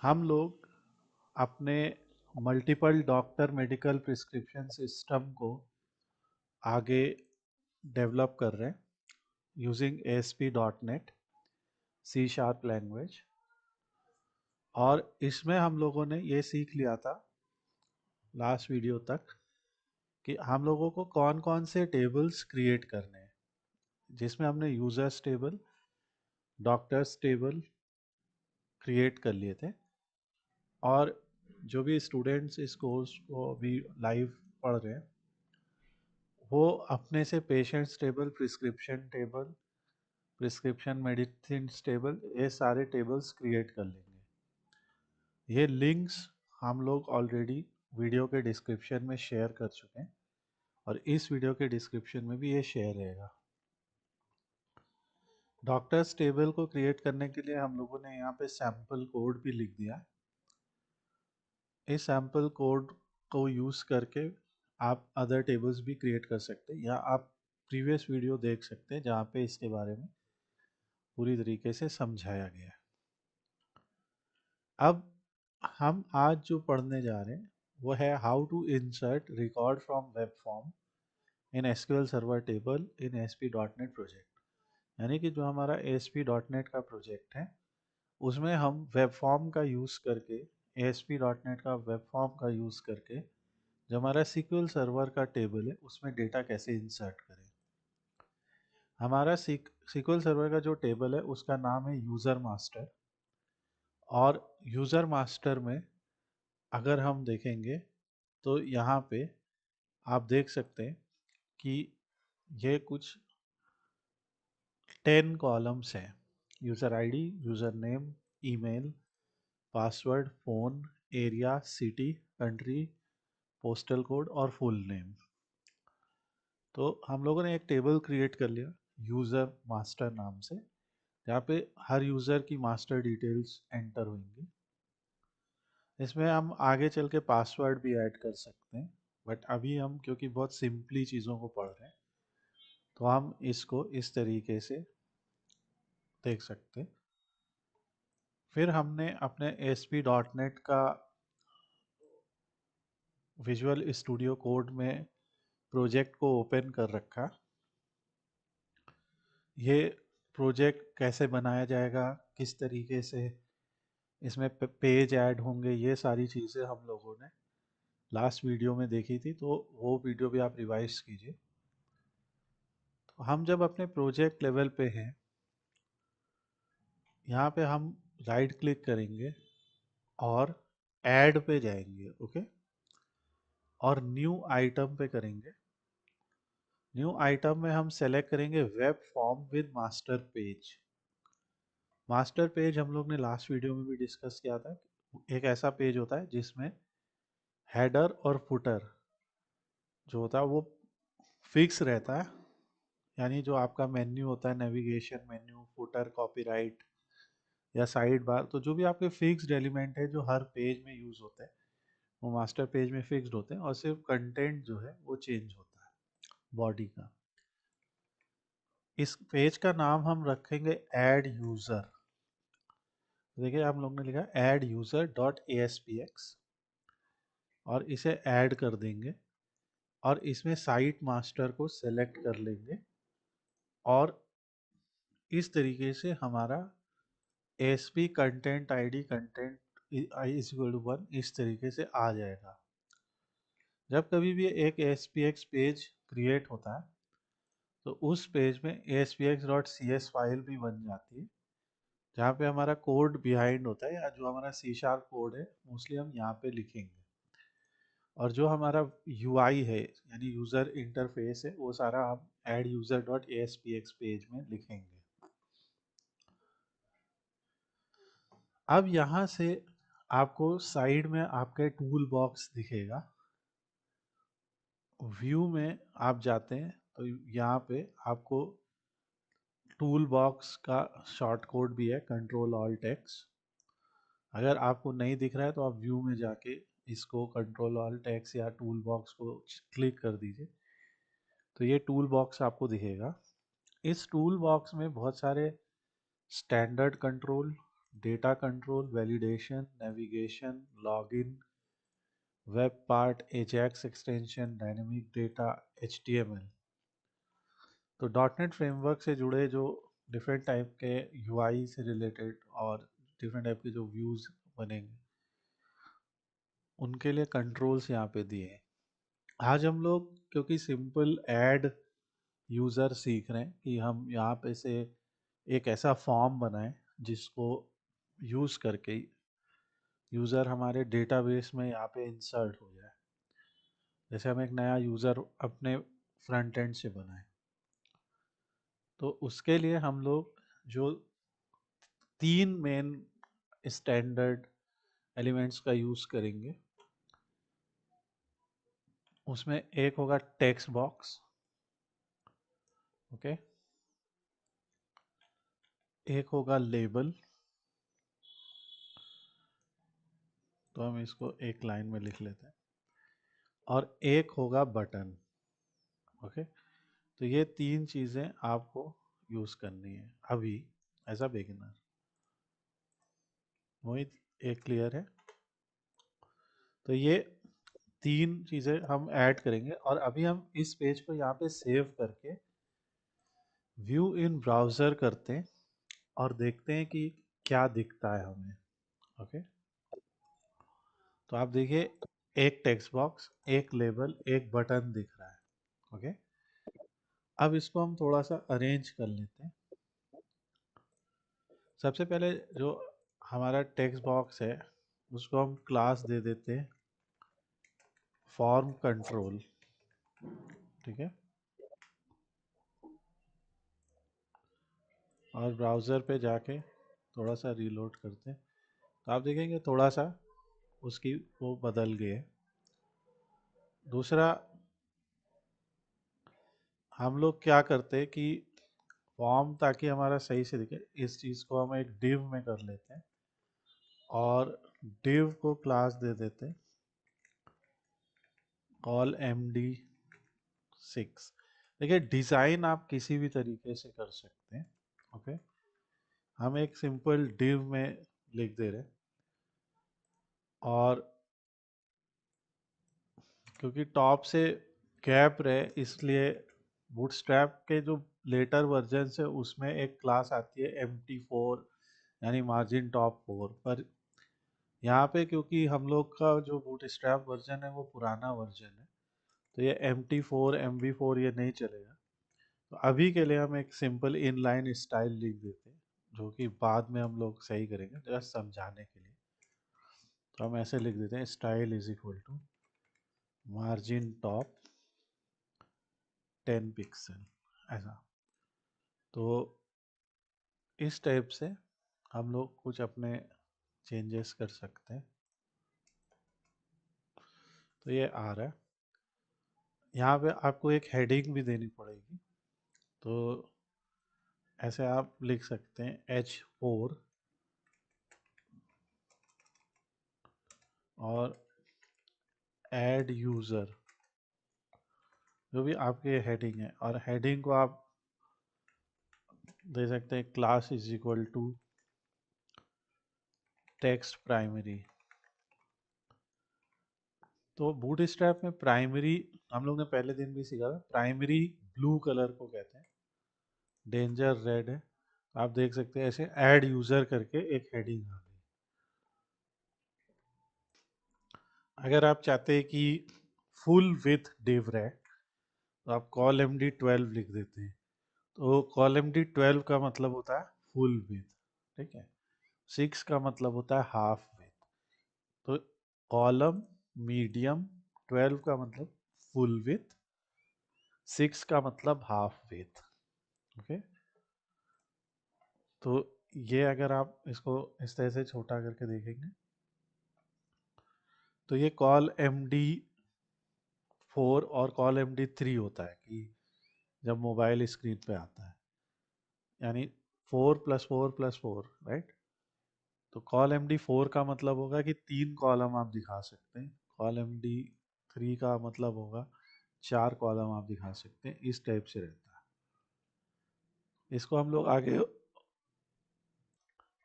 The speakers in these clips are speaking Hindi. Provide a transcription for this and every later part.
हम लोग अपने multiple doctor medical prescription system को आगे डेवलप कर रहे हैं using ASP.NET C sharp language. और इसमें हम लोगों ने ये सीख लिया था लास्ट वीडियो तक कि हम लोगों को कौन कौन से टेबल्स क्रिएट करने हैं, जिसमें हमने users table, doctors table create कर लिए थे। और जो भी स्टूडेंट्स इस कोर्स को अभी लाइव पढ़ रहे हैं वो अपने से patients table, prescription medicine table, ये सारे टेबल्स क्रिएट कर लेंगे। ये लिंक्स हम लोग ऑलरेडी वीडियो के डिस्क्रिप्शन में शेयर कर चुके हैं और इस वीडियो के डिस्क्रिप्शन में भी ये शेयर रहेगा। डॉक्टर्स टेबल को क्रिएट करने के लिए हम लोगों ने यहाँ पे सैम्पल कोड भी लिख दिया। इस सैम्पल कोड को यूज़ करके आप अदर टेबल्स भी क्रिएट कर सकते हैं, या आप प्रीवियस वीडियो देख सकते हैं जहाँ पे इसके बारे में पूरी तरीके से समझाया गया है। अब हम आज जो पढ़ने जा रहे हैं वो है how to insert record from web form in SQL server table in ASP.NET project. यानी कि जो हमारा ASP.NET का प्रोजेक्ट है उसमें हम वेब फॉर्म का यूज़ करके, ASP.NET का वेब फॉर्म का यूज़ करके जो हमारा SQL सर्वर का टेबल है उसमें डेटा कैसे इंसर्ट करें। हमारा SQL सर्वर का जो टेबल है उसका नाम है यूज़र मास्टर। और यूज़र मास्टर में अगर हम देखेंगे तो यहाँ पे आप देख सकते हैं कि ये कुछ 10 कॉलम्स हैं। User ID, user name, email, password, phone, area, city, country, postal code और फुल नेम। तो हम लोगों ने एक टेबल क्रिएट कर लिया यूज़र मास्टर नाम से, जहाँ पे हर यूज़र की मास्टर डिटेल्स एंटर होंगी। इसमें हम आगे चल के पासवर्ड भी ऐड कर सकते हैं, बट अभी हम क्योंकि बहुत सिंपली चीज़ों को पढ़ रहे हैं तो हम इसको इस तरीके से देख सकते हैं। फिर हमने अपने ASP.NET का विजुअल स्टूडियो कोड में प्रोजेक्ट को ओपन कर रखा। ये प्रोजेक्ट कैसे बनाया जाएगा, किस तरीके से इसमें पेज ऐड होंगे, ये सारी चीज़ें हम लोगों ने लास्ट वीडियो में देखी थी, तो वो वीडियो भी आप रिवाइज कीजिए। तो हम जब अपने प्रोजेक्ट लेवल पे हैं, यहाँ पे हम राइट क्लिक करेंगे और ऐड पे जाएंगे, ओके, और न्यू आइटम पे करेंगे। न्यू आइटम में हम सेलेक्ट करेंगे web form with master page. Master page हम लोग ने लास्ट वीडियो में भी डिस्कस किया था। एक ऐसा पेज होता है जिसमें हेडर और फुटर जो होता है वो फिक्स रहता है, यानी जो आपका मेन्यू होता है, नेविगेशन मेन्यू, फुटर, कॉपीराइट या साइड बार, तो जो भी आपके फिक्स्ड एलिमेंट है जो हर पेज में यूज होते हैं वो मास्टर पेज में फिक्स्ड होते हैं, और सिर्फ कंटेंट जो है वो चेंज होता है बॉडी का। इस पेज का नाम हम रखेंगे ऐड यूजर। देखिए हम लोग ने लिखा ऐड यूजर डॉट ASPX और इसे ऐड कर देंगे और इसमें साइट मास्टर को सेलेक्ट कर लेंगे और इस तरीके से हमारा ASP content ID content i=1 इस तरीके से आ जाएगा। जब कभी भी एक ASPX पेज क्रिएट होता है तो उस पेज में ASPX.CS फाइल भी बन जाती है, जहाँ पे हमारा कोड बिहाइंड होता है, या जो हमारा C# कोड है मोस्टली हम यहाँ पे लिखेंगे। और जो हमारा UI है यानी यूज़र इंटरफेस है वो सारा हम add user dot ASPX page में लिखेंगे। अब यहाँ से आपको साइड में आपके टूल बॉक्स दिखेगा। व्यू में आप जाते हैं तो यहाँ पे आपको टूल बॉक्स का शॉर्ट कोड भी है Ctrl+Alt+X। अगर आपको नहीं दिख रहा है तो आप व्यू में जाके इसको Ctrl+Alt+X या टूल बॉक्स को क्लिक कर दीजिए तो ये टूल बॉक्स आपको दिखेगा। इस टूल बॉक्स में बहुत सारे standard control, data control, validation, navigation, login, web part, Ajax extension, dynamic data, HTML। तो डॉट नेट फ्रेमवर्क से जुड़े जो डिफरेंट टाइप के UI से रिलेटेड और डिफरेंट टाइप के जो व्यूज़ बनेंगे उनके लिए कंट्रोल्स यहाँ पे दिए हैं। आज हम लोग क्योंकि सिंपल ऐड यूज़र सीख रहे हैं कि हम यहाँ पे से एक ऐसा फॉर्म बनाएं जिसको यूज़ करके यूज़र हमारे डेटाबेस में यहाँ पे इंसर्ट हो जाए। जैसे हम एक नया यूज़र अपने फ्रंट एंड से बनाएं, तो उसके लिए हम लोग जो 3 मेन स्टैंडर्ड एलिमेंट्स का यूज़ करेंगे, उसमें एक होगा टेक्स्ट बॉक्स, ओके, एक होगा लेबल, तो हम इसको एक लाइन में लिख लेते हैं, और एक होगा बटन, ओके। तो ये 3 चीज़ें आपको यूज़ करनी है अभी एज अ बिगिनर। मोहित, एक क्लियर है? तो ये 3 चीज़ें हम ऐड करेंगे और अभी हम इस पेज को यहाँ पे सेव करके व्यू इन ब्राउज़र करते हैं और देखते हैं कि क्या दिखता है हमें, ओके। तो आप देखिए, एक टेक्स्ट बॉक्स, एक लेबल, एक बटन दिख रहा है, ओके। अब इसको हम थोड़ा सा अरेंज कर लेते हैं। सबसे पहले जो हमारा टेक्स्ट बॉक्स है उसको हम क्लास दे देते हैं फॉर्म कंट्रोल, ठीक है। और ब्राउज़र पे जाके थोड़ा सा रीलोड करते हैं, तो आप देखेंगे थोड़ा सा उसकी वो बदल गए। दूसरा, हम लोग क्या करते हैं कि फॉर्म ताकि हमारा सही से दिखे, इस चीज़ को हम एक डिव में कर लेते हैं और डिव को क्लास दे देते हैं कॉल MD6। देखिए, डिज़ाइन आप किसी भी तरीके से कर सकते हैं, ओके। हम एक सिंपल डिव में लिख दे रहे हैं, और क्योंकि टॉप से गैप रहे इसलिए बूटस्ट्रैप के जो लेटर वर्जन है उसमें एक क्लास आती है MT4, यानी मार्जिन टॉप 4। पर यहाँ पे क्योंकि हम लोग का जो बूटस्ट्रैप वर्जन है वो पुराना वर्जन है, तो ये MT4 MV4 ये नहीं चलेगा। तो अभी के लिए हम एक सिंपल इनलाइन स्टाइल लिख देते हैं, जो कि बाद में हम लोग सही करेंगे जस्ट समझाने के लिए। तो हम ऐसे लिख देते हैं style is equal to margin top 10 pixel, ऐसा। तो इस टाइप से हम लोग कुछ अपने चेंजेस कर सकते हैं। तो ये आ रहा है। यहाँ पे आपको एक हेडिंग भी देनी पड़ेगी, तो ऐसे आप लिख सकते हैं H4 और ऐड यूज़र, जो भी आपके हेडिंग है, और हेडिंग को आप दे सकते हैं class is equal to text primary. तो बूटस्ट्रैप में प्राइमरी हम लोग ने पहले दिन भी सीखा था, प्राइमरी ब्लू कलर को कहते हैं, डेंजर रेड है। आप देख सकते हैं ऐसे ऐड यूज़र करके एक हेडिंग आ गई। अगर आप चाहते हैं कि फुल विथ डिव रहे, तो आप कॉल MD12 लिख देते हैं। तो कॉल MD12 का मतलब होता है फुल विथ, ठीक है। 6 का मतलब होता है हाफ विथ। तो कॉलम मीडियम, 12 का मतलब फुल विथ, 6 का मतलब हाफ विथ, ओके। तो ये अगर आप इसको इस तरह से छोटा करके देखेंगे, तो ये कॉल MD4 और कॉल MD3 होता है कि जब मोबाइल स्क्रीन पे आता है, यानी 4+4+4, राइट। तो कॉल MD4 का मतलब होगा कि 3 कॉलम आप दिखा सकते हैं, कॉल MD3 का मतलब होगा 4 कॉलम आप दिखा सकते हैं। इस टाइप से रहता है। इसको हम लोग आगे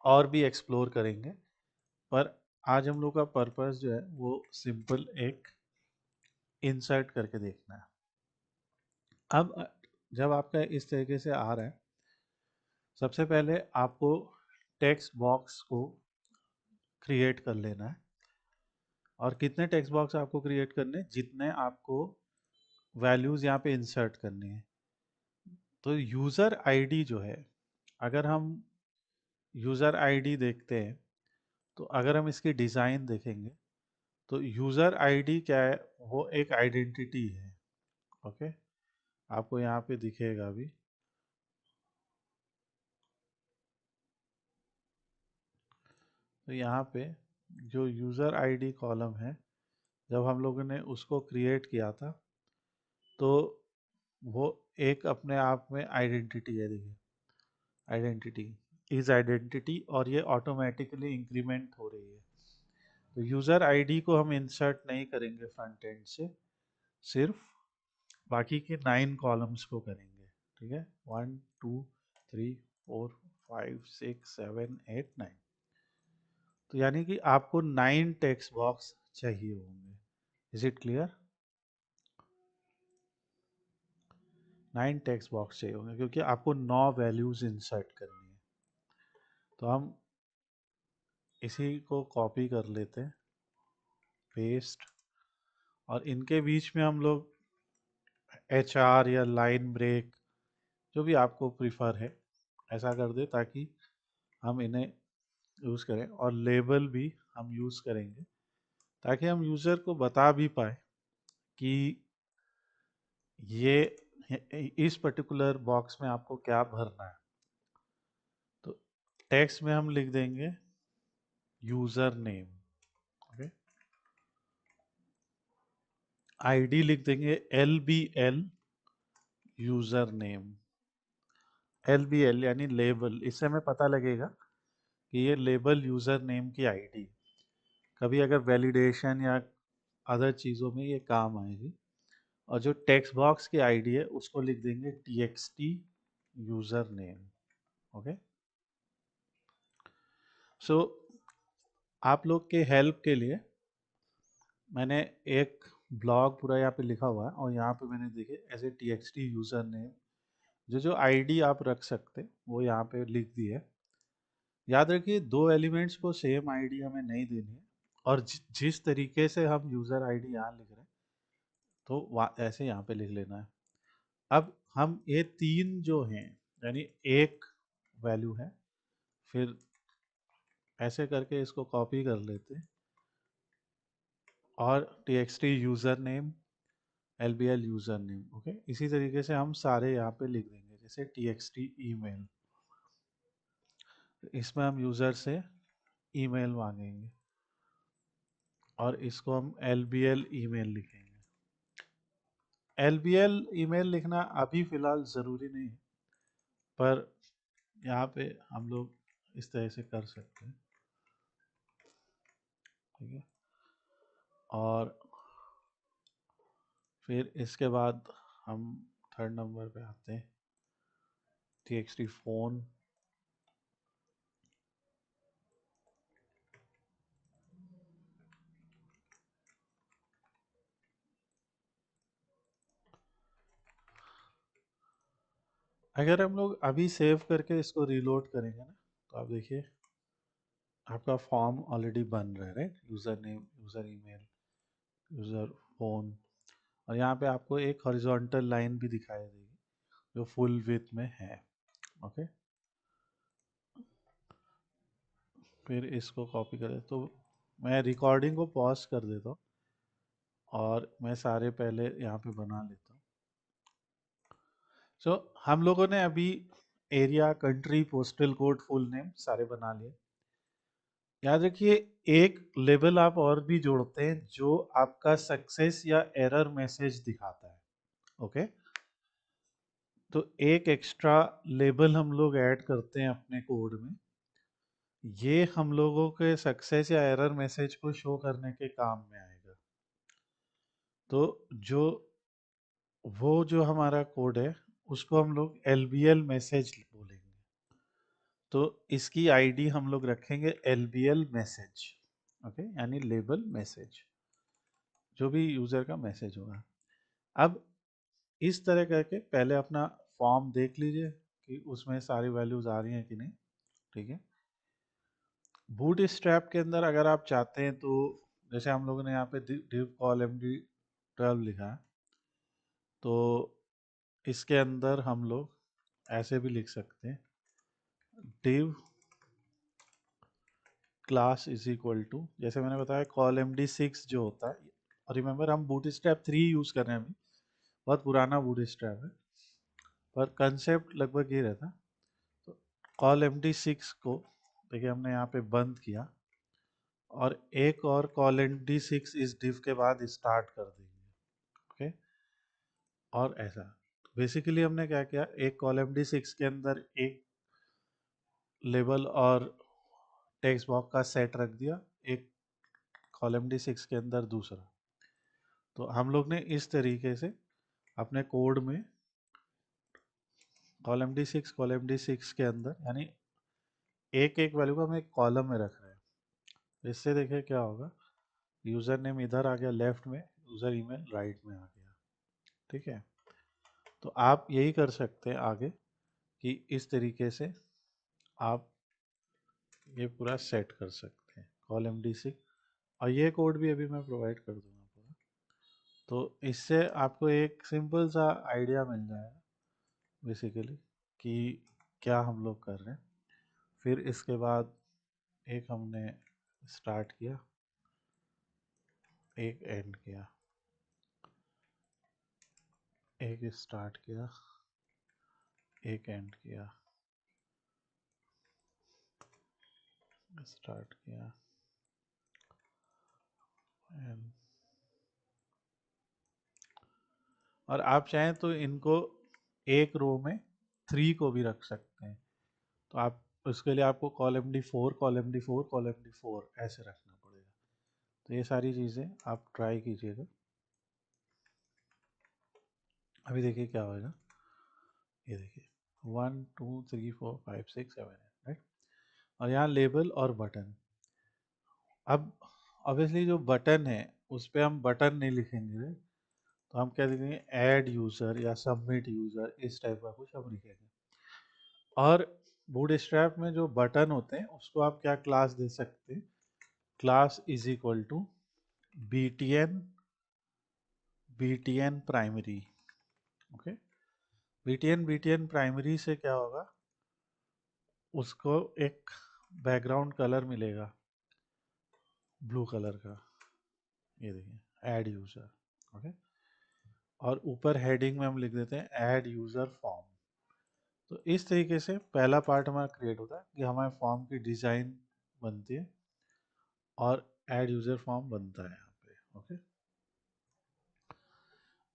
और भी एक्सप्लोर करेंगे, पर आज हम लोग का पर्पस जो है वो सिंपल एक इंसर्ट करके देखना है। अब जब आपका इस तरीके से आ रहा है, सबसे पहले आपको टेक्स्ट बॉक्स को क्रिएट कर लेना है। और कितने टेक्स्ट बॉक्स आपको क्रिएट करने, जितने आपको वैल्यूज़ यहाँ पे इंसर्ट करनी है। तो यूज़र आईडी जो है, अगर हम यूज़र आईडी देखते हैं, तो अगर हम इसकी डिज़ाइन देखेंगे तो यूज़र आईडी क्या है, वो एक आइडेंटिटी है। ओके, आपको यहाँ पे दिखेगा अभी। तो यहाँ पे जो यूज़र आईडी कॉलम है, जब हम लोगों ने उसको क्रिएट किया था, तो वो एक अपने आप में आइडेंटिटी है। देखिए, आइडेंटिटी इज आइडेंटिटी, और ये ऑटोमेटिकली इंक्रीमेंट हो रही है। तो यूज़र आईडी को हम इंसर्ट नहीं करेंगे फ्रंट एंड से, सिर्फ बाकी के 9 कॉलम्स को करेंगे। ठीक है, 1 2 3 4 5 6 7 8 9। तो यानी कि आपको 9 टेक्स्ट बॉक्स चाहिए होंगे। Is it clear? 9 text box चाहिए होंगे, क्योंकि आपको 9 वैल्यूज इंसर्ट करनी है। तो हम इसी को कॉपी कर लेते हैं, पेस्ट, और इनके बीच में हम लोग HR या लाइन ब्रेक, जो भी आपको प्रिफर है, ऐसा कर दे ताकि हम इन्हें यूज़ करें। और लेबल भी हम यूज़ करेंगे ताकि हम यूज़र को बता भी पाए कि ये इस पर्टिकुलर बॉक्स में आपको क्या भरना है। तो टेक्स्ट में हम लिख देंगे यूज़र नेम। ओके, आईडी लिख देंगे LBL यूज़र नेम। LBL यानी लेबल, इससे हमें पता लगेगा कि ये लेबल यूज़र नेम की आईडी, कभी अगर वैलिडेशन या अदर चीज़ों में ये काम आएगी। और जो टेक्स्ट बॉक्स की आईडी है उसको लिख देंगे TXT यूज़र नेम। ओके, सो आप लोग के हेल्प के लिए मैंने एक ब्लॉग पूरा यहाँ पे लिखा हुआ है, और यहाँ पे मैंने देखे ऐसे TXT यूज़र नेम, जो जो आईडी आप रख सकते वो यहाँ पे लिख दी है। याद रखिए, 2 एलिमेंट्स को सेम आईडी हमें नहीं देनी है, और जिस तरीके से हम यूज़र आईडी यहाँ लिख रहे हैं, तो ऐसे यहाँ पे लिख लेना है। अब हम ये 3 जो हैं, यानी एक वैल्यू है, फिर ऐसे करके इसको कॉपी कर लेते हैं, और TXT user name, LBL user name. Okay, इसी तरीके से हम सारे यहाँ पे लिख देंगे। जैसे TXT ईमेल, इसमें हम यूज़र से ईमेल मांगेंगे, और इसको हम LBL ईमेल लिखेंगे। LBL ईमेल लिखना अभी फ़िलहाल ज़रूरी नहीं है, पर यहाँ पे हम लोग इस तरह से कर सकते हैं। ठीक है, और फिर इसके बाद हम थर्ड नंबर पे आते हैं, TXT फ़ोन। अगर हम लोग अभी सेव करके इसको रीलोड करेंगे ना, तो आप देखिए आपका फॉर्म ऑलरेडी बन रहा है, right? User name, user email, user phone, और यहाँ पे आपको एक हॉरिजॉन्टल लाइन भी दिखाई देगी जो फुल विड्थ में है। ओके, फिर इसको कॉपी करें, तो मैं रिकॉर्डिंग को पॉज कर देता हूँ, और मैं सारे पहले यहाँ पे बना लेता हूँ। सो हम लोगों ने अभी area, country, postal code, full name सारे बना लिए। याद रखिए, एक लेबल आप और भी जोड़ते हैं जो आपका सक्सेस या एरर मैसेज दिखाता है। ओके, तो एक एक्स्ट्रा लेबल हम लोग ऐड करते हैं अपने कोड में। ये हम लोगों के सक्सेस या एरर मैसेज को शो करने के काम में आएगा। तो जो वो जो हमारा कोड है, उसको हम लोग LBL मैसेज बोलेंगे। तो इसकी आईडी हम लोग रखेंगे LBL मैसेज, ओके, यानी लेबल मैसेज, जो भी यूज़र का मैसेज होगा। अब इस तरह करके पहले अपना फॉर्म देख लीजिए कि उसमें सारी वैल्यूज आ रही हैं कि नहीं, ठीक है। बूट स्ट्रैप के अंदर अगर आप चाहते हैं तो जैसे हम लोगों ने यहाँ पे div call md12 लिखा है, तो इसके अंदर हम लोग ऐसे भी लिख सकते हैं, div class is equal to, जैसे मैंने बताया कॉल md6 जो होता है, और रिमेंबर हम बूट स्ट्रैप 3 यूज़ कर रहे हैं अभी, बहुत पुराना बूट स्ट्रैप है, पर कंसेप्ट लगभग ये रहता। तो कॉल md6 को देखिए हमने यहाँ पे बंद किया, और एक और कॉल md6 इस div के बाद स्टार्ट कर देंगे, ओके। और ऐसा बेसिकली हमने क्या किया, एक कॉल md6 के अंदर एक लेबल और टेक्स्ट बॉक्स का सेट रख दिया, एक कॉल md6 के अंदर दूसरा। तो हम लोग ने इस तरीके से अपने कोड में कॉलम डी सिक्स के अंदर, यानी एक एक वैल्यू को हम एक कॉलम में रख रहे हैं। इससे देखिए क्या होगा, यूज़र नेम इधर आ गया लेफ्ट में, यूज़र ईमेल राइट में आ गया, ठीक है। तो आप यही कर सकते हैं आगे कि इस तरीके से आप ये पूरा सेट कर सकते हैं कॉलम डी सिक्स, और ये कोड भी अभी मैं प्रोवाइड कर दूंगा पूरा। तो इससे आपको एक सिंपल सा आइडिया मिल जाएगा बेसिकली कि क्या हम लोग कर रहे हैं। फिर इसके बाद एक हमने स्टार्ट किया, एक एंड किया, एक स्टार्ट किया, एक एंड किया, स्टार्ट किया, एंड। और आप चाहें तो इनको एक रो में 3 को भी रख सकते हैं, तो आप उसके लिए आपको column D four, column D four, column D four ऐसे रखना पड़ेगा। तो ये सारी चीज़ें आप ट्राई कीजिएगा। अभी देखिए क्या होगा, ये देखिए 1 2 3 4 5 6 7 राइट, और यहाँ लेबल और बटन। अब ऑब्वियसली जो बटन है उस पर हम बटन नहीं लिखेंगे, तो हम क्या लिखेंगे, ऐड यूज़र या सबमिट यूज़र, इस टाइप का कुछ हम लिखेंगे। और बूटस्ट्रैप में जो बटन होते हैं उसको आप क्या क्लास दे सकते हैं, class is equal to btn btn primary, okay. btn primary से क्या होगा, उसको एक बैकग्राउंड कलर मिलेगा ब्लू कलर का, ये देखिए ऐड यूज़र, ओके। और ऊपर हेडिंग में हम लिख देते हैं ऐड यूज़र फॉर्म। तो इस तरीके से पहला पार्ट हमारा क्रिएट होता है कि हमारे फॉर्म की डिज़ाइन बनती है और ऐड यूज़र फॉर्म बनता है यहाँ पे, ओके।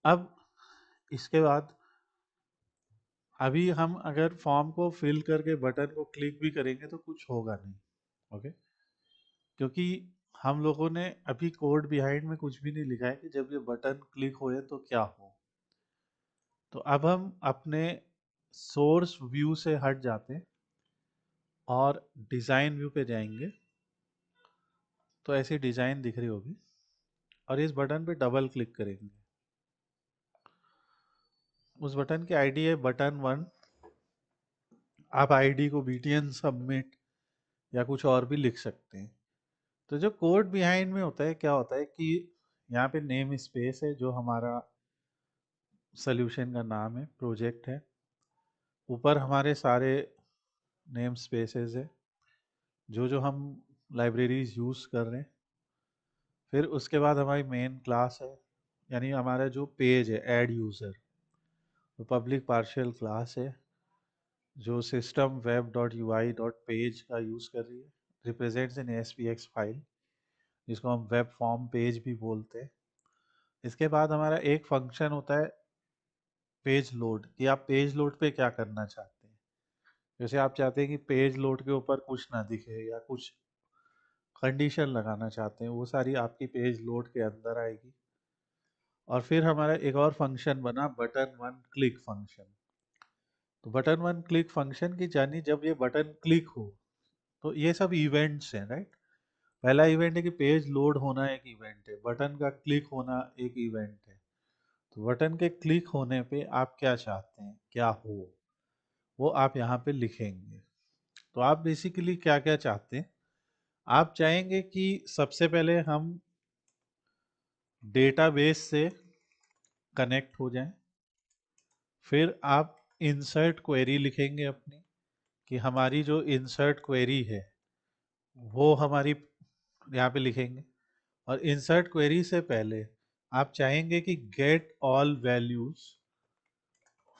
अब इसके बाद अभी हम अगर फॉर्म को फिल करके बटन को क्लिक भी करेंगे तो कुछ होगा नहीं, ओके, क्योंकि हम लोगों ने अभी कोड बिहाइंड में कुछ भी नहीं लिखा है कि जब ये बटन क्लिक होए तो क्या हो। तो अब हम अपने सोर्स व्यू से हट जाते हैं और डिज़ाइन व्यू पे जाएंगे, तो ऐसी डिज़ाइन दिख रही होगी, और इस बटन पे डबल क्लिक करेंगे। उस बटन की आईडी है बटन 1, आप आईडी को btn सबमिट या कुछ और भी लिख सकते हैं। तो जो कोड बिहाइंड में होता है क्या होता है कि यहाँ पे नेम स्पेस है जो हमारा सोल्यूशन का नाम है, प्रोजेक्ट है, ऊपर हमारे सारे नेम स्पेसेस है जो जो हम लाइब्रेरीज यूज़ कर रहे हैं। फिर उसके बाद हमारी मेन क्लास है, यानी हमारा जो पेज है ऐड यूज़र, तो पब्लिक पार्शियल क्लास है जो system web dot U I dot page का यूज़ कर रही है, रिप्रेजेंट्स इन एसपीएक्स फाइल, जिसको हम वेब फॉर्म पेज भी बोलते हैं। इसके बाद हमारा एक फंक्शन होता है पेज लोड, कि आप पेज लोड पे क्या करना चाहते हैं। जैसे आप चाहते हैं कि पेज लोड के ऊपर कुछ ना दिखे या कुछ कंडीशन लगाना चाहते हैं, वो सारी आपकी पेज लोड के अंदर आएगी। और फिर हमारा एक और फंक्शन बना बटन 1 क्लिक फंक्शन। तो बटन वन क्लिक फंक्शन की जानी जब ये बटन क्लिक हो, तो ये सब इवेंट्स हैं, राइट। पहला इवेंट है कि पेज लोड होना एक इवेंट है, बटन का क्लिक होना एक इवेंट है। तो बटन के क्लिक होने पे आप क्या चाहते हैं क्या हो, वो आप यहाँ पे लिखेंगे। तो आप बेसिकली क्या क्या चाहते हैं, आप चाहेंगे कि सबसे पहले हम डेटाबेस से कनेक्ट हो जाएं, फिर आप इंसर्ट क्वेरी लिखेंगे अपनी, कि हमारी जो इंसर्ट क्वेरी है वो हमारी यहाँ पे लिखेंगे। और इंसर्ट क्वेरी से पहले आप चाहेंगे कि get all values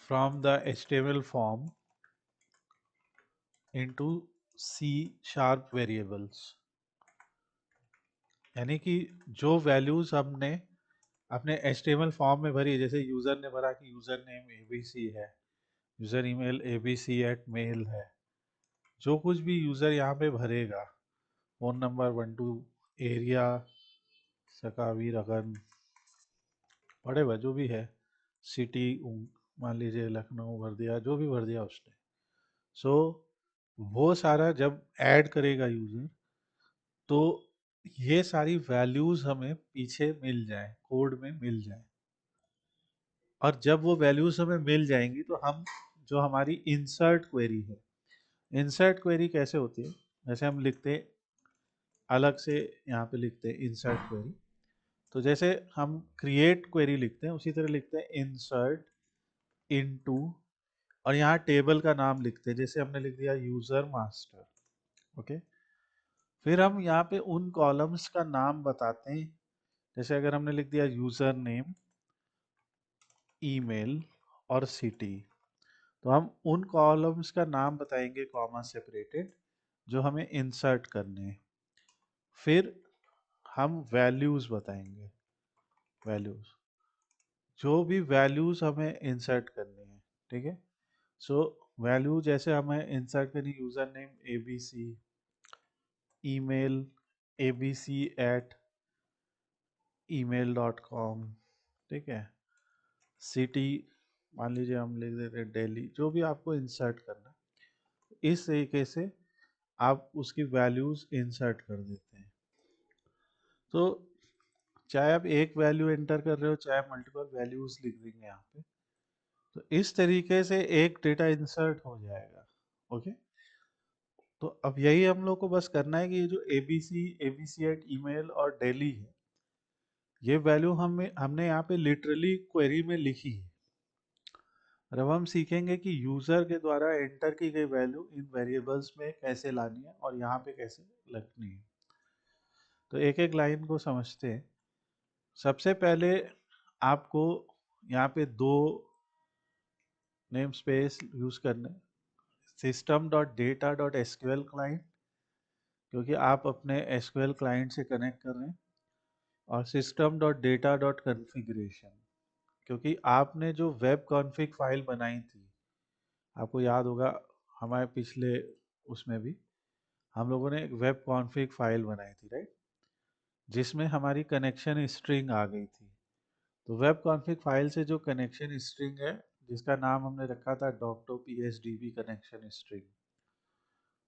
from the HTML form into C# variables, यानी कि जो वैल्यूज हमने अपने HTML फॉर्म में भरी है, जैसे यूजर ने भरा कि यूजर नेम ABC है, यूजर ईमेल abc@mail है, जो कुछ भी यूजर यहाँ पे भरेगा, फोन नंबर 12 एरिया सकावीर अगन वटेवर जो भी है, सिटी मान लीजिए लखनऊ भर दिया, जो भी भर दिया उसने। सो वो सारा जब ऐड करेगा यूजर, तो ये सारी वैल्यूज हमें पीछे मिल जाए, कोड में मिल जाए। और जब वो वैल्यूज हमें मिल जाएंगी तो हम जो हमारी इंसर्ट क्वेरी है, इंसर्ट क्वेरी कैसे होती है, जैसे हम लिखते अलग से यहाँ पे लिखते हैं इंसर्ट क्वेरी, तो जैसे हम क्रिएट क्वेरी लिखते हैं उसी तरह लिखते हैं इंसर्ट इनटू, और यहाँ टेबल का नाम लिखते हैं, जैसे हमने लिख दिया यूजर मास्टर। ओके, फिर हम यहाँ पे उन कॉलम्स का नाम बताते हैं, जैसे अगर हमने लिख दिया यूजर नेम ईमेल और सिटी, तो हम उन कॉलम्स का नाम बताएंगे कॉमा सेपरेटेड, जो हमें इंसर्ट करने हैं। फिर हम वैल्यूज बताएंगे, वैल्यूज जो भी वैल्यूज हमें इंसर्ट करनी है, ठीक है। सो वैल्यू जैसे हमें इंसर्ट करनी, user name ABC, email abc@email.com, ठीक है। सिटी मान लीजिए हम लिख देते हैं दिल्ली, जो भी आपको इंसर्ट करना है, इस तरीके से आप उसकी वैल्यूज इंसर्ट कर देते हैं। तो चाहे आप एक वैल्यू एंटर कर रहे हो, चाहे मल्टीपल वैल्यूज लिख देंगे यहाँ पे, तो इस तरीके से एक डेटा इंसर्ट हो जाएगा। ओके, तो अब यही हम लोग को बस करना है कि ये जो abc@email और दिल्ली है, ये वैल्यू हमने यहाँ पे लिटरली क्वेरी में लिखी है। और अब हम सीखेंगे कि यूजर के द्वारा एंटर की गई वैल्यू इन वेरिएबल्स में कैसे लानी है और यहाँ पे कैसे लगनी है। तो एक एक लाइन को समझते हैं। सबसे पहले आपको यहाँ पे दो नेम स्पेस यूज करने, system.data.sql क्लाइंट, क्योंकि आप अपने SQL क्लाइंट से कनेक्ट कर रहे हैं, और system.data.configuration, क्योंकि आपने जो वेब कॉन्फ़िग फाइल बनाई थी, आपको याद होगा हमारे पिछले उसमें भी हम लोगों ने एक वेब कॉन्फ़िग फाइल बनाई थी, राइट, जिसमें हमारी कनेक्शन स्ट्रिंग आ गई थी। तो वेब कॉन्फ़िग फाइल से जो कनेक्शन स्ट्रिंग है, जिसका नाम हमने रखा था doc.phdb कनेक्शन स्ट्रिंग,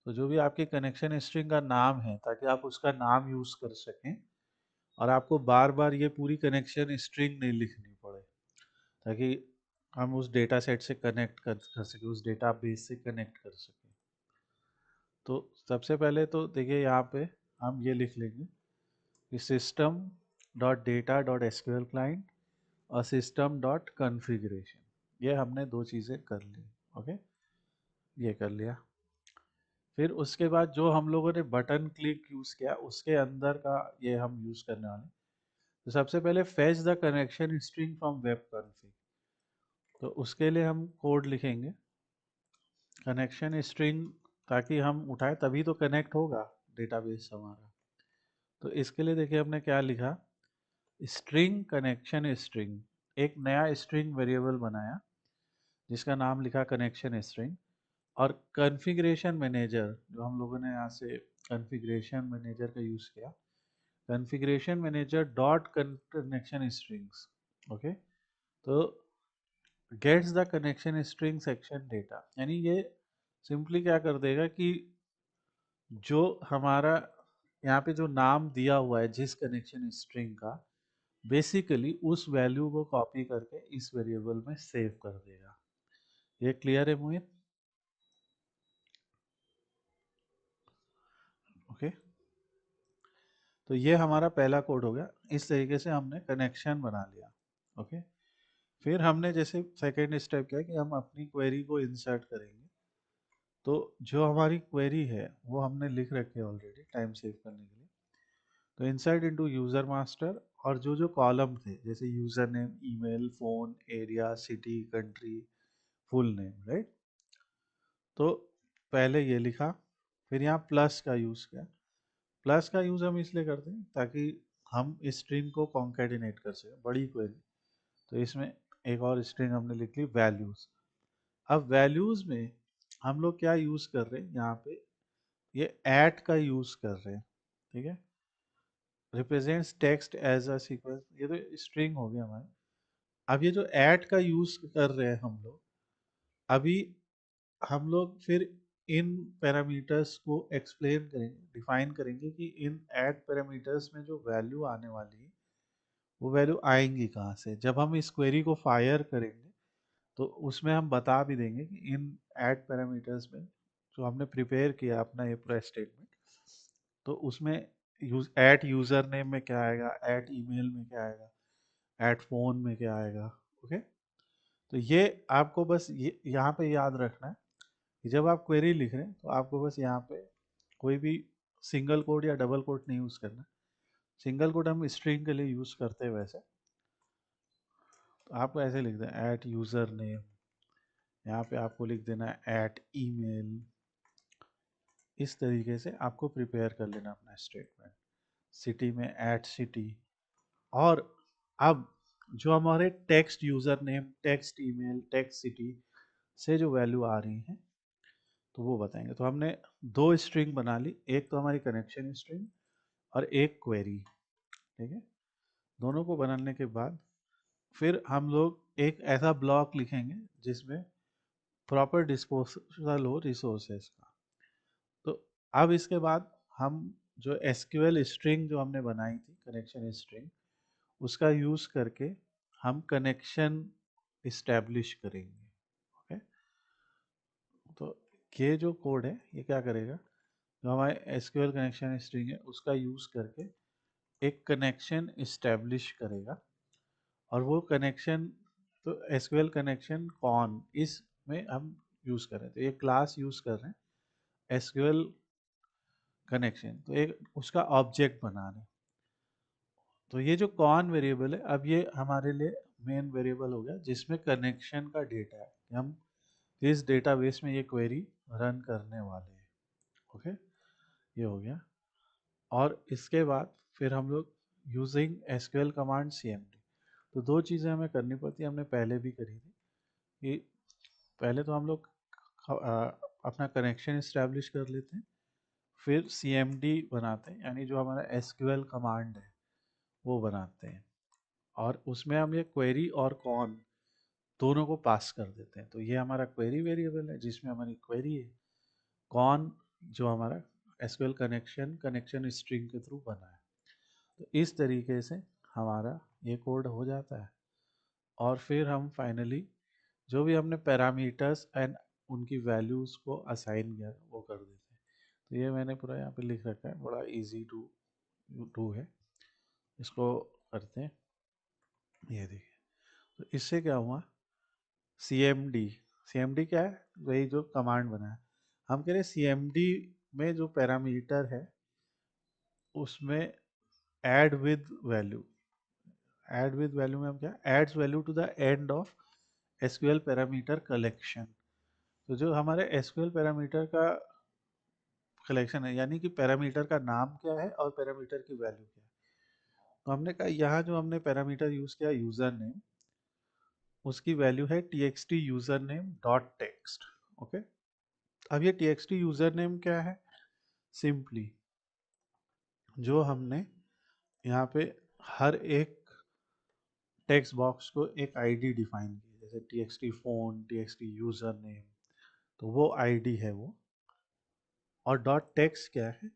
तो जो भी आपके कनेक्शन स्ट्रिंग का नाम है, ताकि आप उसका नाम यूज कर सकें और आपको बार बार ये पूरी कनेक्शन स्ट्रिंग नहीं लिखनी पड़े, ताकि हम उस डेटा सेट से कनेक्ट कर सकें, उस डेटा बेस से कनेक्ट कर सकें। तो सबसे पहले तो देखिए यहाँ पे हम ये लिख लेंगे कि system.data.sql क्लाइंट और system.configuration, ये हमने दो चीज़ें कर ली। ओके, ये कर लिया। फिर उसके बाद जो हम लोगों ने बटन क्लिक यूज़ किया, उसके अंदर का ये हम यूज़ करने वाले हैं। तो सबसे पहले fetch the connection string from web config, तो उसके लिए हम कोड लिखेंगे कनेक्शन स्ट्रिंग, ताकि हम उठाएं तभी तो कनेक्ट होगा डेटाबेस हमारा। तो इसके लिए देखिए हमने क्या लिखा, स्ट्रिंग कनेक्शन स्ट्रिंग, एक नया स्ट्रिंग वेरिएबल बनाया जिसका नाम लिखा कनेक्शन स्ट्रिंग, और कॉन्फ़िगरेशन मैनेजर, जो हम लोगों ने यहाँ से कॉन्फ़िगरेशन मैनेजर का यूज़ किया, configuration manager dot connection strings. Okay, तो gets the connection string section data, यानी ये सिंपली क्या कर देगा कि जो हमारा यहाँ पे जो नाम दिया हुआ है जिस कनेक्शन स्ट्रिंग का, बेसिकली उस वैल्यू को कॉपी करके इस वेरिएबल में सेव कर देगा। ये क्लियर है मोहित? ओके, तो ये हमारा पहला कोड हो गया। इस तरीके से हमने कनेक्शन बना लिया। ओके, फिर हमने जैसे सेकेंड स्टेप किया कि हम अपनी क्वेरी को इंसर्ट करेंगे। तो जो हमारी क्वेरी है वो हमने लिख रखी है ऑलरेडी टाइम सेव करने के लिए। तो इंसर्ट इनटू यूजर मास्टर, और जो जो कॉलम थे जैसे user name, email, phone, area, city, country, full name, right. तो पहले ये लिखा, फिर यहाँ प्लस का यूज किया। प्लस का यूज हम इसलिए करते हैं ताकि हम स्ट्रिंग को कॉन्केटिनेट कर सकें, बड़ी क्वेरी। तो इसमें एक और स्ट्रिंग हमने लिख ली वैल्यूज। अब वैल्यूज में हम लोग क्या यूज कर रहे हैं यहाँ पे, ये एट का यूज कर रहे हैं। ठीक है, represents text as a sequence, ये तो स्ट्रिंग हो गया हमारा। अब ये जो एट का यूज कर रहे हैं हम लोग, अभी हम लोग फिर इन पैरामीटर्स को एक्सप्लेन करेंगे, डिफाइन करेंगे कि इन एड पैरामीटर्स में जो वैल्यू आने वाली है वो वैल्यू आएंगी कहाँ से। जब हम इस क्वेरी को फायर करेंगे तो उसमें हम बता भी देंगे कि इन ऐड पैरामीटर्स में जो हमने प्रिपेयर किया अपना ये पूरा स्टेटमेंट, तो उसमें ऐट यूजर नेम में क्या आएगा, ऐट ईमेल में क्या आएगा, ऐट फोन में क्या आएगा। ओके, तो ये आपको बस ये यहाँ पे याद रखना है कि जब आप क्वेरी लिख रहे हैं तो आपको बस यहाँ पे कोई भी सिंगल कोड या डबल कोड नहीं यूज करना। सिंगल कोड हम स्ट्रिंग के लिए यूज करते हैं वैसे, तो आपको ऐसे लिख दें ऐट यूजर नेम, यहाँ पे आपको लिख देना है ऐट ईमेल। इस तरीके से आपको प्रिपेयर कर लेना अपना स्टेटमेंट। सिटी में ऐट सिटी, और अब जो हमारे text user name, text email, text city से जो वैल्यू आ रही हैं तो वो बताएंगे। तो हमने दो स्ट्रिंग बना ली, एक तो हमारी कनेक्शन स्ट्रिंग और एक क्वेरी। ठीक है, दोनों को बनाने के बाद फिर हम लोग एक ऐसा ब्लॉक लिखेंगे जिसमें प्रॉपर डिस्पोजल हो रिसोर्सेज का। तो अब इसके बाद हम जो एसक्यूएल स्ट्रिंग जो हमने बनाई थी, कनेक्शन स्ट्रिंग, उसका यूज करके हम कनेक्शन इस्टेब्लिश करेंगे। ओके, तो ये जो कोड है ये क्या करेगा, जो हमारे एसक्यूएल कनेक्शन स्ट्रिंग है उसका यूज करके एक कनेक्शन इस्टेब्लिश करेगा। और वो कनेक्शन, तो एसक्यूएल कनेक्शन कौन, इसमें हम यूज कर रहे हैं, तो ये क्लास यूज कर रहे हैं एसक्यूएल कनेक्शन, तो एक उसका ऑब्जेक्ट बना रहे हैं। तो ये जो कॉन वेरिएबल है, अब ये हमारे लिए मेन वेरिएबल हो गया जिसमें कनेक्शन का डेटा है। हम इस डेटाबेस में ये क्वेरी रन करने वाले हैं। ओके, ये हो गया। और इसके बाद फिर हम लोग यूजिंग एसक्यूएल कमांड सीएमडी, तो दो चीज़ें हमें करनी पड़ती है, हमने पहले भी करी थी कि पहले तो हम लोग अपना कनेक्शन इस्टेब्लिश कर लेते हैं, फिर सीएमडी बनाते हैं, यानी जो हमारा एसक्यूएल कमांड है वो बनाते हैं, और उसमें हम ये क्वेरी और कॉन दोनों को पास कर देते हैं। तो ये हमारा क्वेरी वेरिएबल है जिसमें हमारी क्वेरी है, कॉन जो हमारा एसक्यूएल कनेक्शन कनेक्शन स्ट्रिंग के थ्रू बना है। तो इस तरीके से हमारा ये कोड हो जाता है, और फिर हम फाइनली जो भी हमने पैरामीटर्स एंड उनकी वैल्यूज़ को असाइन किया वो कर देते हैं। तो ये मैंने पूरा यहाँ पे लिख रखा है, बड़ा इजी टू टू है। इसको करते हैं, ये देखिए। तो इससे क्या हुआ, C M D, C M D क्या है, वही जो कमांड बना है। हम कह रहे सी एम डी में जो पैरामीटर है उसमें add with value, add with value में हम क्या, adds value to the end of SQL parameter collection. तो जो हमारे एसक्यूएल पैरामीटर का कलेक्शन है, यानी कि पैरामीटर का नाम क्या है और पैरामीटर की वैल्यू क्या है। तो हमने कहा यहाँ जो हमने पैरामीटर यूज किया यूजर नेम, उसकी वैल्यू है T x T user name dot text. Okay, अब ये T x T user name क्या है, सिंपली जो हमने यहाँ पे हर एक टेक्स्ट बॉक्स को एक आईडी डिफाइन की, जैसे txt phone, txt user name, तो वो आईडी है वो। और डॉट टेक्स्ट क्या है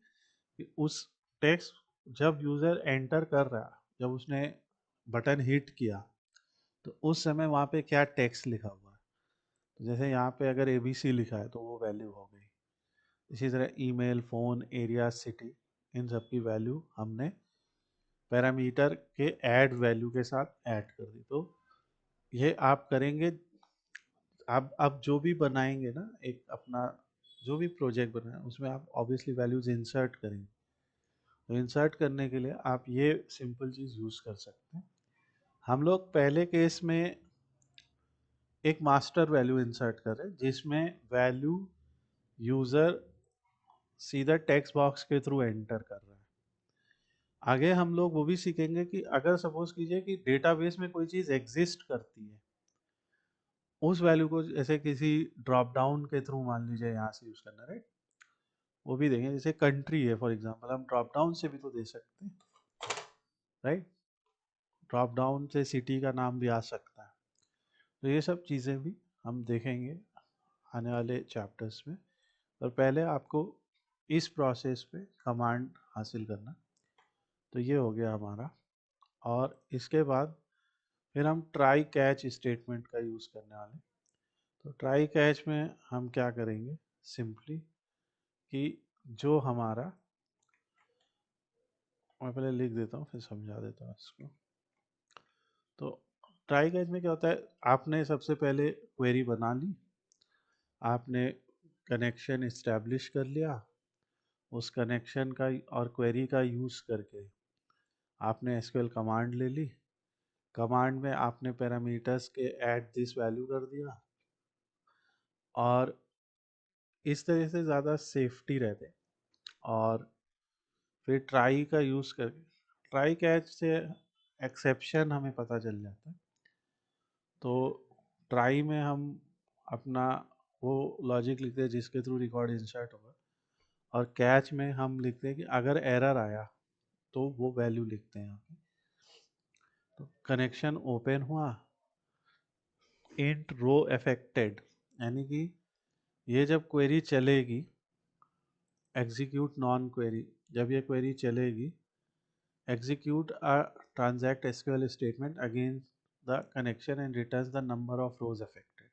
कि उस टेक्स्ट जब यूज़र एंटर कर रहा, जब उसने बटन हिट किया, तो उस समय वहाँ पे क्या टेक्स्ट लिखा हुआ है। तो जैसे यहाँ पे अगर ABC लिखा है तो वो वैल्यू हो गई। इसी तरह ईमेल, फ़ोन, एरिया, सिटी, इन सब की वैल्यू हमने पैरामीटर के ऐड वैल्यू के साथ ऐड कर दी। तो ये आप करेंगे। आप जो भी बनाएंगे ना, एक अपना जो भी प्रोजेक्ट बनाए उसमें आप ऑब्वियसली वैल्यूज इंसर्ट करेंगे। तो इंसर्ट करने के लिए आप ये सिंपल चीज़ यूज़ कर सकते हैं। हम लोग पहले केस में एक मास्टर वैल्यू इंसर्ट कर रहे हैं जिसमें वैल्यू यूज़र सीधा टेक्स्ट बॉक्स के थ्रू एंटर कर रहा है। आगे हम लोग वो भी सीखेंगे कि अगर सपोज कीजिए कि डेटाबेस में कोई चीज़ एग्जिस्ट करती है, उस वैल्यू को जैसे किसी ड्रॉप डाउन के थ्रू मान लीजिए यहाँ से यूज़ करना, राइट। वो भी देंगे। जैसे कंट्री है फॉर एग्जांपल, हम ड्रॉप डाउन से भी तो दे सकते हैं, राइट। ड्रॉप डाउन से सिटी का नाम भी आ सकता है। तो ये सब चीज़ें भी हम देखेंगे आने वाले चैप्टर्स में। और पहले आपको इस प्रोसेस पे कमांड हासिल करना। तो ये हो गया हमारा। और इसके बाद फिर हम ट्राई कैच स्टेटमेंट का यूज़ करने वाले। तो ट्राई कैच में हम क्या करेंगे, सिंपली कि जो हमारा, मैं पहले लिख देता हूँ फिर समझा देता हूँ इसको। तो ट्राई कैच में क्या होता है, आपने सबसे पहले क्वेरी बना ली, आपने कनेक्शन इस्टेब्लिश कर लिया, उस कनेक्शन का और क्वेरी का यूज़ करके आपने एसक्यूएल कमांड ले ली। कमांड में आपने पैरामीटर्स के ऐड दिस वैल्यू कर दिया, और इस तरह से ज़्यादा सेफ्टी रहते। और फिर ट्राई का यूज़ करके, ट्राई कैच से एक्सेप्शन हमें पता चल जाता है। तो ट्राई में हम अपना वो लॉजिक लिखते हैं जिसके थ्रू रिकॉर्ड इंसर्ट होगा, और कैच में हम लिखते हैं कि अगर एरर आया तो वो वैल्यू लिखते हैं यहाँ पे। तो कनेक्शन ओपन हुआ, इंट रो अफेक्टेड, यानी कि ये जब क्वेरी चलेगी, एग्जीक्यूट नॉन क्वेरी, जब ये क्वेरी चलेगी, execute a transact SQL statement against the connection and returns the number of rows affected।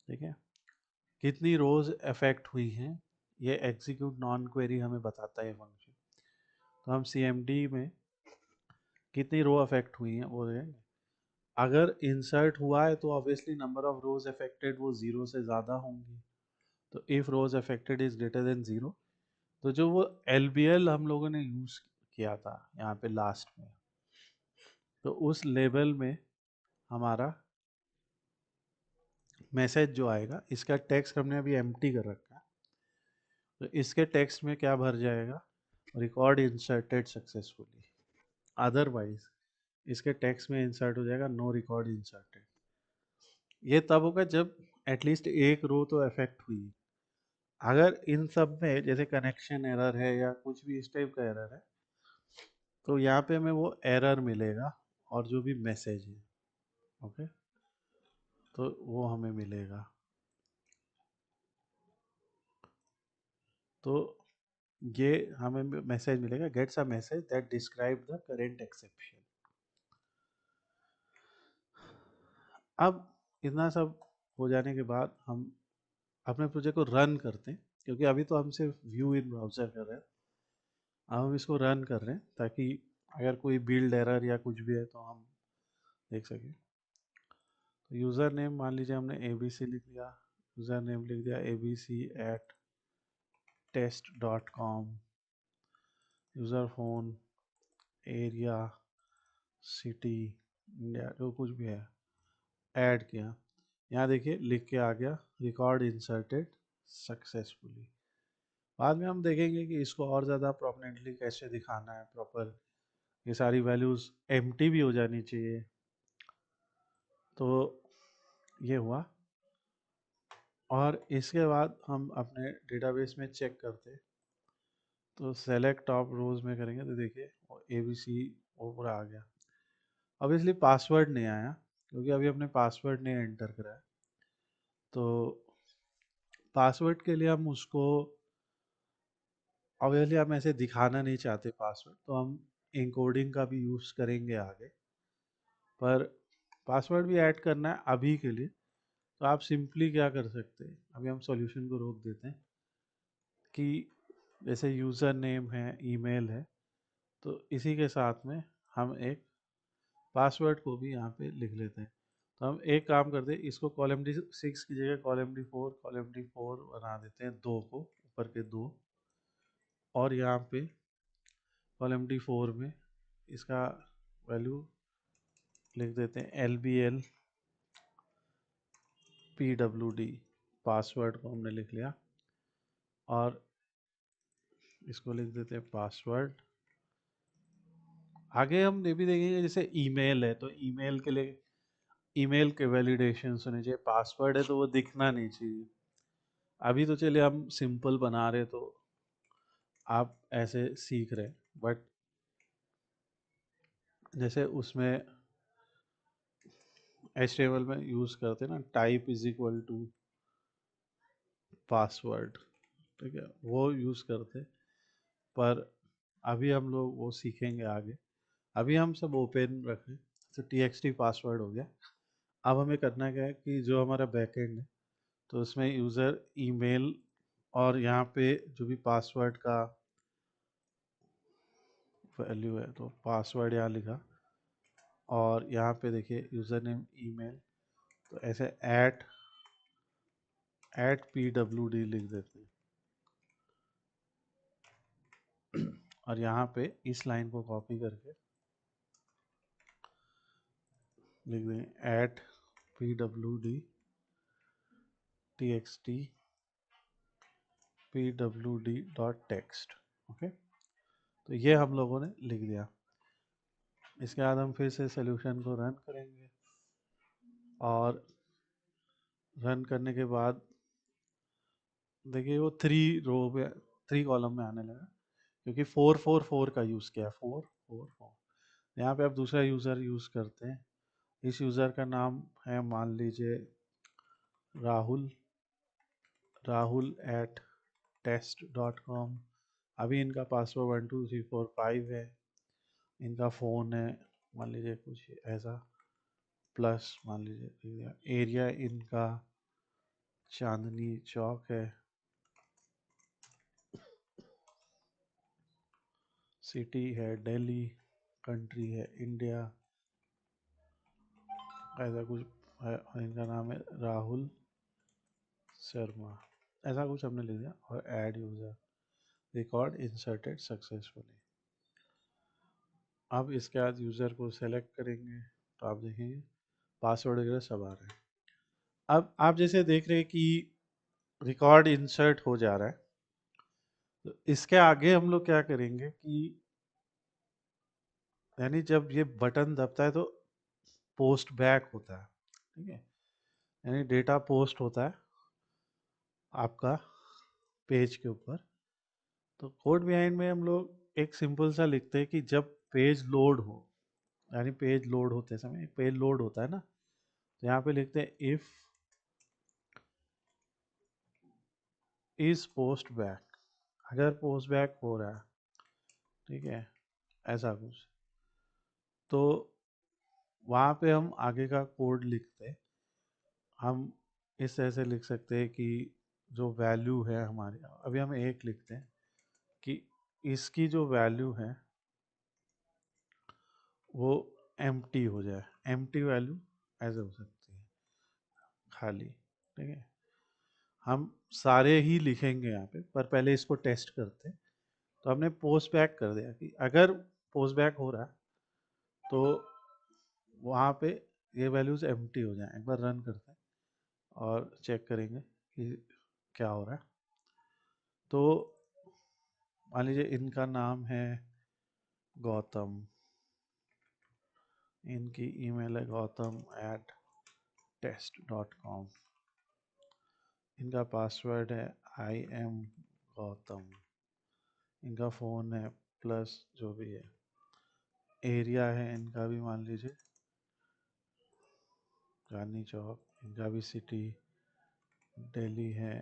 ठीक है, कितनी रोज अफेक्ट हुई हैं ये एग्जीक्यूट नॉन क्वेरी हमें बताता है फंक्शन। तो हम CMD में कितनी रो अफेक्ट हुई हैं वो देंगे। अगर इंसर्ट हुआ है तो obviously number of rows affected वो 0 से ज़्यादा होंगी। तो if rows affected is greater than 0, तो जो वो LBL हम लोगों ने यूज़ किया था यहाँ पे लास्ट में, तो उस लेवल में हमारा मैसेज जो आएगा, इसका टेक्स्ट हमने अभी एम्प्टी कर रखा है, तो इसके टेक्स्ट में क्या भर जाएगा, रिकॉर्ड इंसर्टेड सक्सेसफुली। अदरवाइज इसके टेक्स्ट में इंसर्ट हो जाएगा नो रिकॉर्ड इंसर्टेड। ये तब होगा जब एटलीस्ट एक रो तो अफेक्ट हुई। अगर इन सब में जैसे कनेक्शन एरर है या कुछ भी इस टाइप का एरर है, तो यहाँ पे हमें वो एरर मिलेगा और जो भी मैसेज है, ओके, तो वो हमें मिलेगा। तो ये हमें मैसेज मिलेगा, gets a message that describe the current exception. अब इतना सब हो जाने के बाद हम अपने प्रोजेक्ट को रन करते हैं, क्योंकि अभी तो हम सिर्फ व्यू इन ब्राउज़र कर रहे हैं। अब हम इसको रन कर रहे हैं ताकि अगर कोई बिल्ड एरर या कुछ भी है तो हम देख सकें। तो यूज़र नेम मान लीजिए हमने ABC लिख दिया, यूज़र नेम लिख दिया abc@test.com, user phone, area, city, India, जो कुछ भी है ऐड किया। यहाँ देखिए लिख के आ गया रिकॉर्ड इंसर्टेड सक्सेसफुली। बाद में हम देखेंगे कि इसको और ज़्यादा प्रोमिनेंटली कैसे दिखाना है, प्रॉपर ये सारी वैल्यूज़ एम्प्टी भी हो जानी चाहिए। तो ये हुआ, और इसके बाद हम अपने डेटाबेस में चेक करते। तो सेलेक्ट टॉप रोज में करेंगे तो देखिए ABC वो पूरा आ गया। ऑब्वियसली पासवर्ड नहीं आया, क्योंकि अभी हमने पासवर्ड नहीं एंटर करा है। तो पासवर्ड के लिए हम उसको ऑब्वियसली हम ऐसे दिखाना नहीं चाहते पासवर्ड, तो हम एन्कोडिंग का भी यूज़ करेंगे आगे। पर पासवर्ड भी ऐड करना है अभी के लिए, तो आप सिंपली क्या कर सकते हैं, अभी हम सॉल्यूशन को रोक देते हैं कि जैसे यूज़र नेम है, ईमेल है, तो इसी के साथ में हम एक पासवर्ड को भी यहाँ पे लिख लेते हैं। तो हम एक काम करते हैं, इसको कॉलम डी 6 की जगह कॉलम डी 4 बना देते हैं, दो को ऊपर के दो, और यहाँ पे कॉलम डी 4 में इसका वैल्यू लिख देते हैं LBL PWD। पासवर्ड को हमने लिख लिया और इसको लिख देते हैं पासवर्ड। आगे हम ये भी देखेंगे, जैसे ईमेल है तो ईमेल के लिए ईमेल के वैलिडेशन होने चाहिए, पासवर्ड है तो वो दिखना नहीं चाहिए। अभी तो चलिए हम सिंपल बना रहे, तो आप ऐसे सीख रहे, बट जैसे उसमें HTML में यूज़ करते हैं ना, type is equal to password, ठीक है, वो यूज़ करते। पर अभी हम लोग वो सीखेंगे आगे। अभी हम सब ओपन रखें, तो TXT पासवर्ड हो गया। अब हमें करना क्या है कि जो हमारा बैकएंड है, तो उसमें यूज़र ईमेल और यहाँ पे जो भी पासवर्ड का वैल्यू है, तो पासवर्ड यहाँ लिखा, और यहाँ पे देखिए यूज़र नेम ईमेल, तो ऐसे एट PWD लिख देते हैं। और यहाँ पे इस लाइन को कॉपी करके लिख देंगे eight PWD TXT PWD.text। Okay, तो ये हम लोगों ने लिख दिया। इसके बाद हम फिर से सोल्यूशन को रन करेंगे, और रन करने के बाद देखिए वो 3 कॉलम में आने लगा, क्योंकि 444 का यूज़ किया, 444। यहाँ पे आप दूसरा यूज़र यूज़ करते हैं। इस यूज़र का नाम है, मान लीजिए राहुल एट test.com। अभी इनका पासवर्ड 12345 है। इनका फ़ोन है, मान लीजिए कुछ ऐसा, प्लस मान लीजिए एरिया इनका चांदनी चौक है, सिटी है दिल्ली, कंट्री है इंडिया, ऐसा कुछ है, और इनका नाम है राहुल शर्मा, ऐसा कुछ हमने लिख दिया। और add user, record inserted successfully. अब इसके बाद यूज़र को सेलेक्ट करेंगे, तो आप देखेंगे पासवर्ड वगैरह सब आ रहे हैं। अब आप जैसे देख रहे हैं कि रिकॉर्ड इंसर्ट हो जा रहा है, तो इसके आगे हम लोग क्या करेंगे कि यानी जब ये बटन दबता है तो पोस्ट बैक होता है, ठीक है, यानी डेटा पोस्ट होता है आपका पेज के ऊपर। तो कोड बिहाइंड में हम लोग एक सिंपल सा लिखते हैं कि जब पेज लोड हो, यानी पेज लोड होते समय एक पेज लोड होता है ना, तो यहाँ पे लिखते हैं इफ इज पोस्ट बैक, अगर पोस्ट बैक हो रहा है, ठीक है, ऐसा कुछ, तो वहाँ पे हम आगे का कोड लिखते हैं। हम इस तरह से लिख सकते हैं कि जो वैल्यू है हमारी, अभी हम एक लिखते हैं कि इसकी जो वैल्यू है वो एम्प्टी हो जाए, एम्प्टी वैल्यू ऐसे हो सकती है, खाली, ठीक है। हम सारे ही लिखेंगे यहाँ पे, पर पहले इसको टेस्ट करते हैं। तो हमने पोस्ट बैक कर दिया कि अगर पोस्ट बैक हो रहा है तो वहाँ पे ये वैल्यूज एम्प्टी हो जाए। एक बार रन करते हैं और चेक करेंगे कि क्या हो रहा है। तो मान लीजिए इनका नाम है गौतम, इनकी ईमेल है gautam@test.com, इनका पासवर्ड है I am गौतम, इनका फ़ोन है प्लस जो भी है, एरिया है इनका भी मान लीजिए चांदनी चौक, इनका भी सिटी दिल्ली है,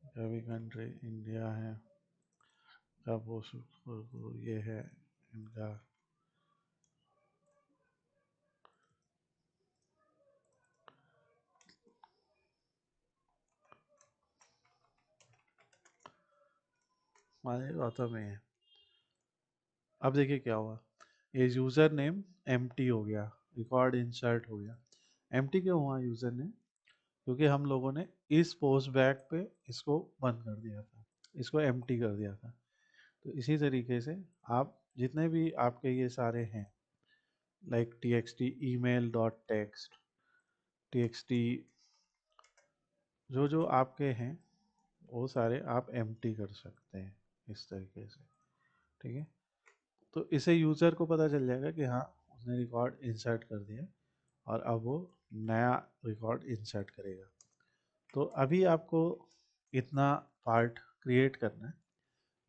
इनका भी कंट्री इंडिया है, का पोस्ट ये है इनका। हमारे गौतम में है। अब देखिए क्या हुआ, ये यूज़र नेम एम्प्टी हो गया, रिकॉर्ड इंसर्ट हो गया। एम्प्टी क्यों हुआ यूज़र नेम? क्योंकि हम लोगों ने इस पोस्ट बैग पे इसको बंद कर दिया था, इसको एम्प्टी कर दिया था। तो इसी तरीके से आप जितने भी आपके ये सारे हैं, like txt email dot text, txt जो जो आपके हैं वो सारे आप एम्प्टी कर सकते हैं इस तरीके से, ठीक है। तो इसे यूज़र को पता चल जाएगा कि हाँ उसने रिकॉर्ड इंसर्ट कर दिया और अब वो नया रिकॉर्ड इंसर्ट करेगा। तो अभी आपको इतना पार्ट क्रिएट करना है।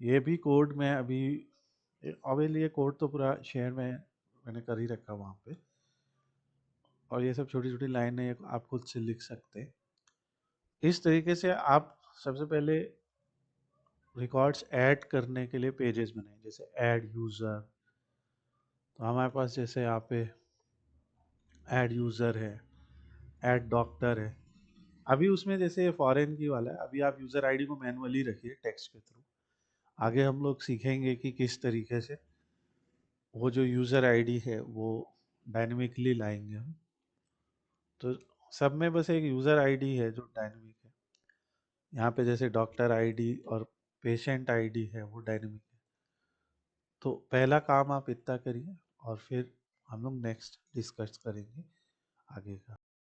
ये भी कोड में अभी ऑब्वियसली ये कोड तो पूरा शेयर में मैंने कर ही रखा वहाँ पे, और ये सब छोटी छोटी लाइनें आप खुद से लिख सकते हैं। इस तरीके से आप सबसे पहले रिकॉर्ड्स ऐड करने के लिए पेजेस बनाए, जैसे ऐड यूज़र। तो हमारे पास जैसे यहाँ पे ऐड यूज़र है, ऐड डॉक्टर है। अभी उसमें जैसे फॉरेन की वाला है, अभी आप यूज़र आईडी को मैनुअली रखिए टेक्स्ट के थ्रू। आगे हम लोग सीखेंगे कि किस तरीके से वो जो यूज़र आईडी है वो डायनेमिकली लाएंगे हम। तो सब में बस एक यूज़र आईडी है जो डायनेमिक है। यहाँ पे जैसे डॉक्टर आईडी और पेशेंट आईडी है वो डायनेमिक है। तो पहला काम आप इतना करिए और फिर हम लोग नेक्स्ट डिस्कस करेंगे आगे का।